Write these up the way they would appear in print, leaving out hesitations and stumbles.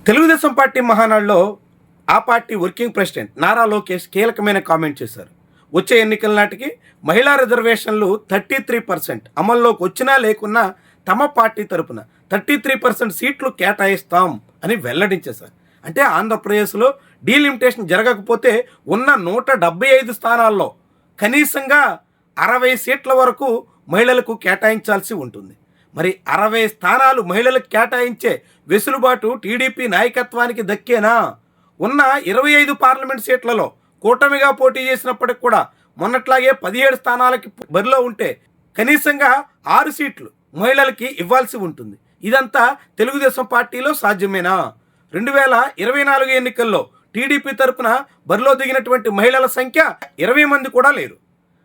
Telugu Desam party మహానాడులో ఆ party working president Nara Lokesh కీలకమైన కామెంట్ చేశారు. వచ్చే ఎన్నికల నాటికి మహిళా రిజర్వేషన్లు 33% అమల్లోకి వచ్చినా లేకున్నా తమ పార్టీ తరపున 33% సీట్లు కేటాయిస్తాం అని వెల్లడించేశారు. అంటే ఆంధ్రప్రదేశ్లో డీలిమిటేషన్ జరగకపోతే ఉన్న 175 స్థానాల్లో కనీసంగా 60 సీట్ల వరకు మహిళలకు కేటాయించాల్సి ఉంటుంది. మరి 60 స్థానాలు మహిళలకు కేటాయించే వెసులుబాటు టీడీపీ నాయకత్వానికి దక్కేనా? ఉన్న 25 పార్లమెంట్ సీట్లలో కూటమిగా పోటీ చేసినప్పటికి కూడా మొన్నట్లాగే 17 స్థానాలకి బరిలో ఉంటే కనీసంగా 6 సీట్లు మహిళలకి ఇవ్వాల్సి ఉంటుంది. ఇదంతా తెలుగుదేశం పార్టీలో సాధ్యమేనా? 2024 ఎన్నికల్లో టీడీపీ తరపున బరిలో దిగినటువంటి మహిళల సంఖ్య 20 మంది కూడా లేరు.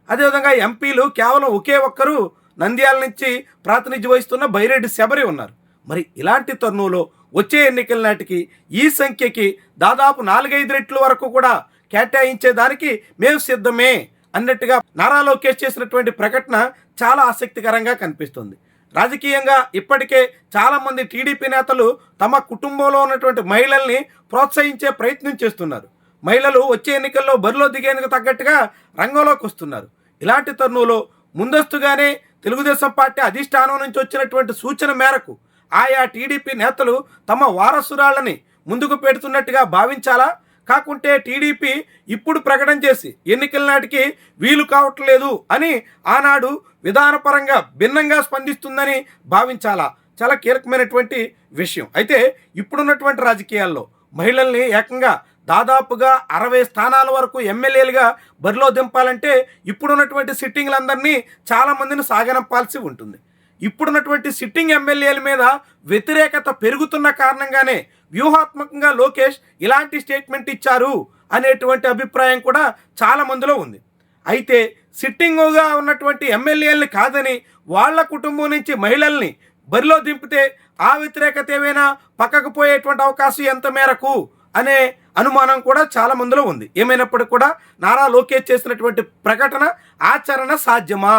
అదేవిధంగా ఎంపీలు కేవలం ఒకే ఒక్కరు నంద్యాల నుంచి ప్రాతినిధ్యం వహిస్తున్న బైరెడ్డి శబరి ఉన్నారు. మరి ఇలాంటి తరుణంలో వచ్చే ఎన్నికల నాటికి ఈ సంఖ్యకి దాదాపు 4-5 రెట్ల వరకు కూడా కేటాయించేదానికి మేము సిద్ధమే అన్నట్టుగా నారా లోకేష్ చేసినటువంటి ప్రకటన చాలా ఆసక్తికరంగా కనిపిస్తుంది. రాజకీయంగా ఇప్పటికే చాలామంది టీడీపీ నేతలు తమ కుటుంబంలో ఉన్నటువంటి మహిళల్ని ప్రోత్సహించే ప్రయత్నం చేస్తున్నారు. మహిళలు వచ్చే ఎన్నికల్లో బరిలో దిగేందుకు తగ్గట్టుగా రంగంలోకి వస్తున్నారు. ఇలాంటి తరుణంలో ముందస్తుగానే తెలుగుదేశం పార్టీ అధిష్టానం నుంచి వచ్చినటువంటి సూచన మేరకు ఆయా టీడీపీ నేతలు తమ వారసురాళ్ళని ముందుకు పెడుతున్నట్టుగా భావించాలా? కాకుంటే టీడీపీ ఇప్పుడు ప్రకటన చేసి ఎన్నికల నాటికి వీలు కావట్లేదు అని ఆనాడు విధానపరంగా భిన్నంగా స్పందిస్తుందని భావించాలా? చాలా కీలకమైనటువంటి విషయం. అయితే ఇప్పుడున్నటువంటి రాజకీయాల్లో మహిళల్ని ఏకంగా దాదాపుగా 60 స్థానాల వరకు ఎమ్మెల్యేలుగా బరిలో దింపాలంటే ఇప్పుడున్నటువంటి సిట్టింగ్లందరినీ చాలామందిని సాగనంపాల్సి ఉంటుంది. ఇప్పుడున్నటువంటి సిట్టింగ్ ఎమ్మెల్యేల మీద వ్యతిరేకత పెరుగుతున్న కారణంగానే వ్యూహాత్మకంగా లోకేష్ ఇలాంటి స్టేట్మెంట్ ఇచ్చారు అనేటువంటి అభిప్రాయం కూడా చాలా మందిలో ఉంది. అయితే సిట్టింగుగా ఉన్నటువంటి ఎమ్మెల్యేలని కాదని వాళ్ళ కుటుంబం నుంచి మహిళల్ని బరిలో దింపితే ఆ వ్యతిరేకత ఏమైనా పక్కకు పోయేటువంటి అవకాశం ఎంత మేరకు అనే అనుమానం కూడా చాలా మందిలో ఉంది. ఏమైనప్పటికీ కూడా నారా లోకేష్ చేసినటువంటి ప్రకటన ఆచరణ సాధ్యమా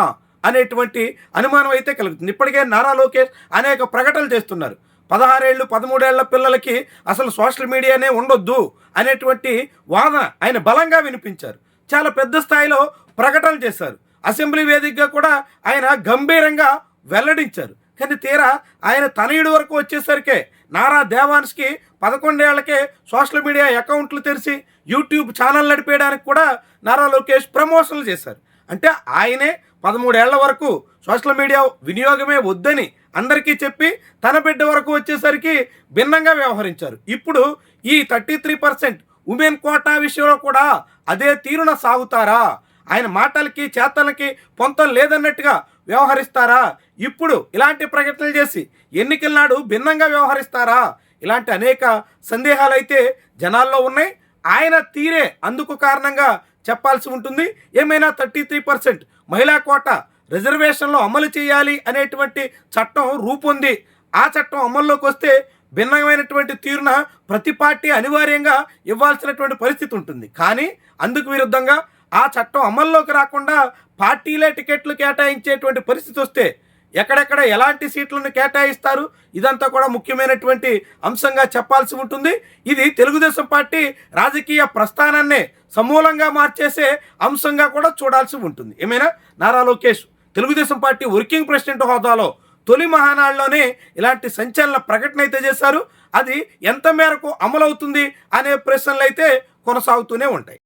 అనేటువంటి అనుమానం అయితే కలుగుతుంది. ఇప్పటికే నారా లోకేష్ అనేక ప్రకటనలు చేస్తున్నారు. 16 ఏళ్ళు 13 ఏళ్ల పిల్లలకి అసలు సోషల్ మీడియానే ఉండొద్దు అనేటువంటి వాదన ఆయన బలంగా వినిపించారు. చాలా పెద్ద స్థాయిలో ప్రకటనలు చేశారు. అసెంబ్లీ వేదికగా కూడా ఆయన గంభీరంగా వెల్లడించారు. కానీ తీరా ఆయన తనయుడు వరకు వచ్చేసరికి నారా దేవాన్స్కి 11 ఏళ్లకే సోషల్ మీడియా అకౌంట్లు తెరిచి యూట్యూబ్ ఛానల్ నడిపేయడానికి కూడా నారా లోకేష్ ప్రమోషన్లు చేశారు. అంటే ఆయనే 13 ఏళ్ల వరకు సోషల్ మీడియా వినియోగమే వద్దని అందరికీ చెప్పి తన బిడ్డ వరకు వచ్చేసరికి భిన్నంగా వ్యవహరించారు. ఇప్పుడు ఈ 33% ఉమెన్ కోటా విషయంలో కూడా అదే తీరున సాగుతారా? ఆయన మాటలకి చేతలకి పొంతం లేదన్నట్టుగా వ్యవహరిస్తారా? ఇప్పుడు ఇలాంటి ప్రకటనలు చేసి ఎన్నికల నాడు భిన్నంగా వ్యవహరిస్తారా? ఇలాంటి అనేక సందేహాలు అయితే జనాల్లో ఉన్నాయి. ఆయన తీరే అందుకు కారణంగా చెప్పాల్సి ఉంటుంది. ఏమైనా 33% మహిళా కోటా రిజర్వేషన్లో అమలు చేయాలి అనేటువంటి చట్టం రూపొంది ఆ చట్టం అమల్లోకి వస్తే భిన్నమైనటువంటి తీరున ప్రతి పార్టీ అనివార్యంగా ఇవ్వాల్సినటువంటి పరిస్థితి ఉంటుంది. కానీ అందుకు విరుద్ధంగా ఆ చట్టం అమల్లోకి రాకుండా పార్టీలే టికెట్లు కేటాయించేటువంటి పరిస్థితి వస్తే ఎక్కడెక్కడ ఎలాంటి సీట్లను కేటాయిస్తారు? ఇదంతా కూడా ముఖ్యమైనటువంటి అంశంగా చెప్పాల్సి ఉంటుంది. ఇది తెలుగుదేశం పార్టీ రాజకీయ ప్రస్థానాన్నే సమూలంగా మార్చేసే అంశంగా కూడా చూడాల్సి ఉంటుంది. ఏమైనా Nara Lokesh Telugu Desam party working president హోదాలో తొలి మహానాడులోనే ఇలాంటి సంచలన ప్రకటన అయితే చేశారు. అది ఎంత మేరకు అమలవుతుంది అనే ప్రశ్నలు అయితే కొనసాగుతూనే ఉంటాయి.